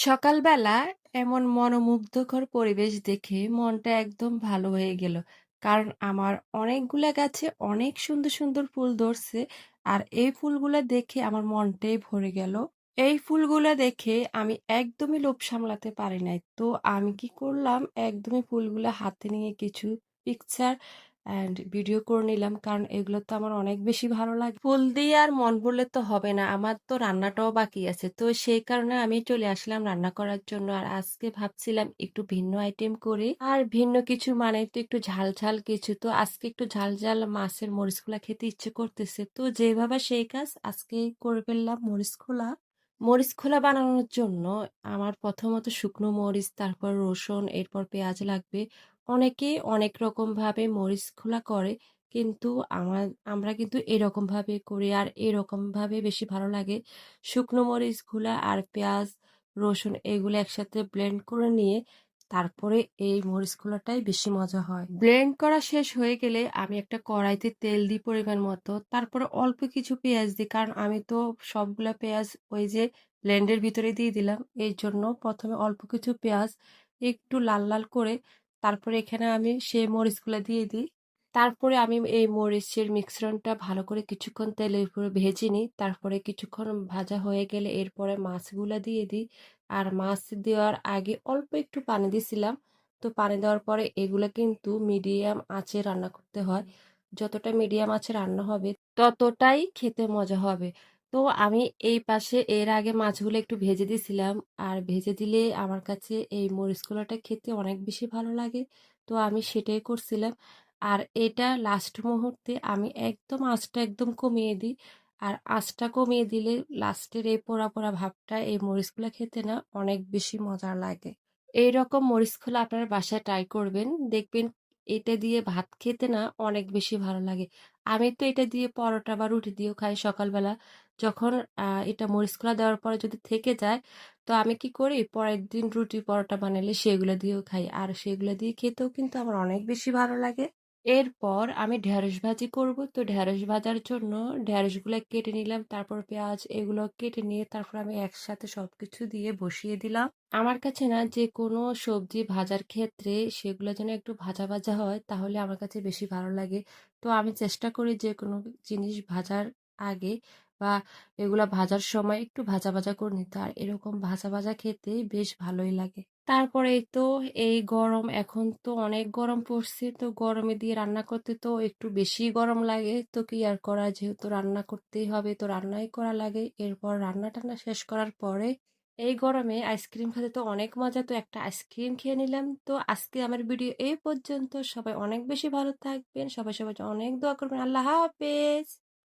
সকালবেলা এমন মনোমুগ্ধকর পরিবেশ দেখে মনটা একদম ভালো হয়ে গেল। কারণ আমার অনেকগুলা গাছে অনেক সুন্দর, সুন্দর ফুল ধরছে। আর এই ফুলগুলা দেখে আমার মনটাই ভরে গেল। এই ফুলগুলা দেখে আমি একদমই লোভ সামলাতে পারি নাই। তো আমি কি করলাম, একদমই ফুলগুলা হাতে নিয়ে কিছু পিকচার অ্যান্ড ভিডিও করে নিলাম। কারণ এগুলো তো আমার অনেক বেশি ভালো লাগে। ফুল দিয়ে আর মন ভরলে তো হবে না। আমার তো রান্নাটাও বাকি আছে। তো সেই কারণে আমি চলে আসলাম রান্না করার জন্য। আর আজকে ভাবছিলাম একটু ভিন্ন আইটেম করি। আর ভিন্ন কিছু মানে তো একটু ঝাল, ঝাল কিছু। তো আজকে একটু ঝাল, ঝাল মাছের মরিচগুলা খেতে ইচ্ছে করতেছে। তো যেভাবে সেই কাজ আজকেই করে ফেললাম মরিচ খোলা। মরিচ খোলা বানানোর জন্য আমার প্রথমত শুকনো মরিচ, তারপর রসুন, এরপর পেঁয়াজ লাগবে। অনেকেই অনেক রকমভাবে মরিচ খোলা করে। কিন্তু আমরা কিন্তু এরকমভাবে করি। আর এরকমভাবে বেশি ভালো লাগে। শুকনো মরিচগুলা আর পেঁয়াজ, রসুন এগুলো একসাথে ব্লেন্ড করে নিয়ে তারপরে এই মরিচ খোলাটাই বেশি মজা হয়। ব্লেন্ড করা শেষ হয়ে গেলে আমি একটা কড়াইতে তেল দিই পরিমাণ মতো। তারপরে অল্প কিছু পেঁয়াজ দিই। কারণ আমি তো সবগুলা পেঁয়াজ ওই যে ব্লেন্ডের ভিতরে দিয়ে দিলাম। এই জন্য প্রথমে অল্প কিছু পেঁয়াজ একটু লাল, লাল করে তারপরে এখানে আমি সেই মরিচগুলা দিয়ে দিই। তারপরে আমি এই মরিচের মিশ্রণটা ভালো করে কিছুক্ষণ তেলের উপরে ভেজে নিই। তারপরে কিছুক্ষণ ভাজা হয়ে গেলে এরপরে মাছগুলা দিয়ে দিই। আর মাছ দেওয়ার আগে অল্প একটু পানি দিছিলাম। তো পানি দেওয়ার পরে এগুলা কিন্তু মিডিয়াম আঁচে রান্না করতে হয়। যতটা মিডিয়াম আঁচে রান্না হবে ততটাই খেতে মজা হবে। তো আমি এই পাশে এর আগে মাছগুলো একটু ভেজে দিছিলাম। আর ভেজে দিলে আমার কাছে এই মরিচ কলাটা খেতে অনেক বেশি ভালো লাগে। তো আমি সেটাই করছিলাম। আর এটা লাস্ট মুহূর্তে আমি একদম আঁচটা একদম কমিয়ে দিই। আর আঁচটা কমিয়ে দিলে লাস্টের এই পোড়া, পোড়া ভাবটা এই মরিচগুলা খেতে না অনেক বেশি মজার লাগে। এইরকম মরিচ খোলা আপনার বাসায় ট্রাই করবেন। দেখবেন এটা দিয়ে ভাত খেতে না অনেক বেশি ভালো লাগে। আমি তো এটা দিয়ে পরোটা বা রুটি দিয়েও খাই সকালবেলা। যখন এটা মরিচ খোলা দেওয়ার পরে যদি থেকে যায়, তো আমি কি করি পরের দিন রুটি পরোটা বানালে সেগুলো দিয়েও খাই। আর সেগুলো দিয়ে খেতেও কিন্তু আমার অনেক বেশি ভালো লাগে। এরপর আমি ঢেঁড়স ভাজি করব। তো ঢেঁড়স ভাজার জন্য ঢেঁড়সগুলো কেটে নিলাম। তারপর পেঁয়াজ এগুলো কেটে নিয়ে তারপর আমি একসাথে সবকিছু দিয়ে বসিয়ে দিলাম। আমার কাছে না যে কোনো সবজি ভাজার ক্ষেত্রে সেগুলো যেন একটু ভাজা ভাজা হয় তাহলে আমার কাছে বেশি ভালো লাগে। তো আমি চেষ্টা করি যে কোনো জিনিস ভাজার আগে বা এগুলা ভাজার সময় একটু ভাজা ভাজা করে নিতে। আর এরকম ভাজা ভাজা খেতে বেশ ভালোই লাগে। তারপরে এই তো এই গরম, এখন তো অনেক গরম পড়ছে। তো গরমে দিয়ে রান্না করতে তো একটু বেশি গরম লাগে। তো কি আর করা, যেহেতু রান্না করতেই হবে তো রান্নাই করা লাগে। এরপর রান্না টান্না শেষ করার পরে এই গরমে আইসক্রিম খেতে তো অনেক মজা। তো একটা আইসক্রিম খেয়ে নিলাম। তো আজকে আমার ভিডিও এই পর্যন্ত। সবাই অনেক বেশি ভালো থাকবেন। সবাই সবার জন্য অনেক দোয়া করবেন। আল্লাহ হাফেজ।